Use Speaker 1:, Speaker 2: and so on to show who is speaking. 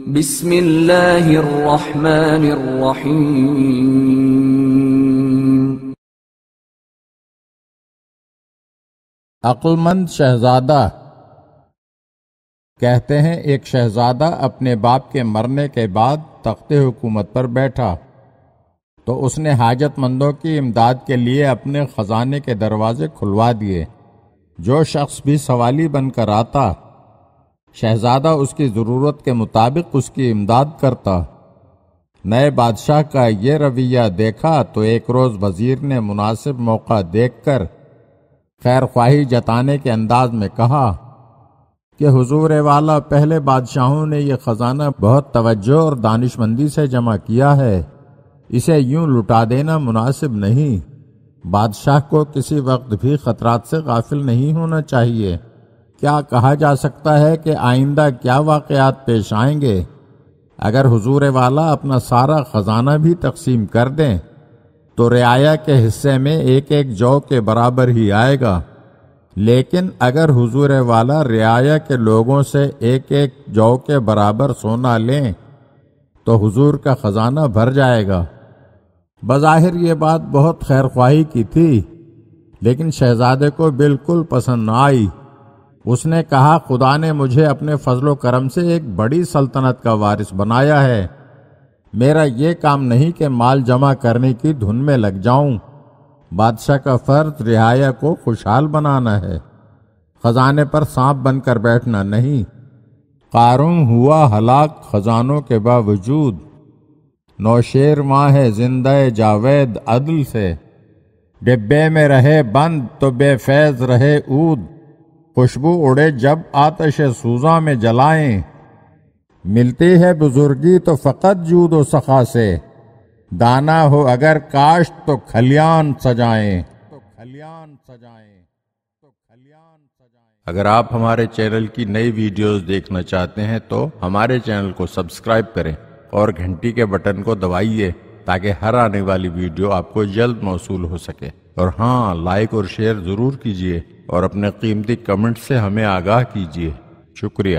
Speaker 1: بسم اللہ الرحمن الرحیم۔
Speaker 2: عقلمند شہزادہ۔ کہتے ہیں ایک شہزادہ اپنے باپ کے مرنے کے بعد تخت حکومت پر بیٹھا تو اس نے حاجت مندوں کی امداد کے لیے اپنے خزانے کے دروازے کھلوا دیے۔ جو شخص بھی سوالی بن کر آتا، شہزادہ اس کی ضرورت کے مطابق اس کی امداد کرتا۔ نئے بادشاہ کا یہ رویہ دیکھا تو ایک روز وزیر نے مناسب موقع دیکھ کر خیر خواہی جتانے کے انداز میں کہا کہ حضور والا، پہلے بادشاہوں نے یہ خزانہ بہت توجہ اور دانشمندی سے جمع کیا ہے، اسے یوں لٹا دینا مناسب نہیں۔ بادشاہ کو کسی وقت بھی خطرات سے غافل نہیں ہونا چاہیے۔ کیا کہا جا سکتا ہے کہ آئندہ کیا واقعات پیش آئیں گے؟ اگر حضور والا اپنا سارا خزانہ بھی تقسیم کر دیں تو رعایا کے حصے میں ایک ایک جو کے برابر ہی آئے گا، لیکن اگر حضور والا رعایا کے لوگوں سے ایک ایک جو کے برابر سونا لیں تو حضور کا خزانہ بھر جائے گا۔ بظاہر یہ بات بہت خیر خواہی کی تھی، لیکن شہزادے کو بالکل پسند نہ آئی۔ اس نے کہا، خدا نے مجھے اپنے فضل و کرم سے ایک بڑی سلطنت کا وارث بنایا ہے، میرا یہ کام نہیں کہ مال جمع کرنے کی دھن میں لگ جاؤں۔ بادشاہ کا فرض رعایا کو خوشحال بنانا ہے، خزانے پر سانپ بن کر بیٹھنا نہیں۔ قارون ہوا ہلاک خزانوں کے باوجود، نوشیر ماہ زندہ جاوید عدل سے۔ ڈبے میں رہے بند تو بے فیض رہے عود، خوشبو اڑے جب آتش سوزاں میں جلائیں۔ ملتی ہے بزرگی تو فقط جود و سخا سے، دانا ہو اگر کاشت تو کھلیان سجائیں۔
Speaker 3: اگر آپ ہمارے چینل کی نئی ویڈیوز دیکھنا چاہتے ہیں تو ہمارے چینل کو سبسکرائب کریں اور گھنٹی کے بٹن کو دبائیے تاکہ ہر آنے والی ویڈیو آپ کو جلد موصول ہو سکے۔ اور ہاں، لائک اور شیئر ضرور کیجیے اور اپنے قیمتی کمنٹ سے ہمیں آگاہ کیجیے۔ شکریہ۔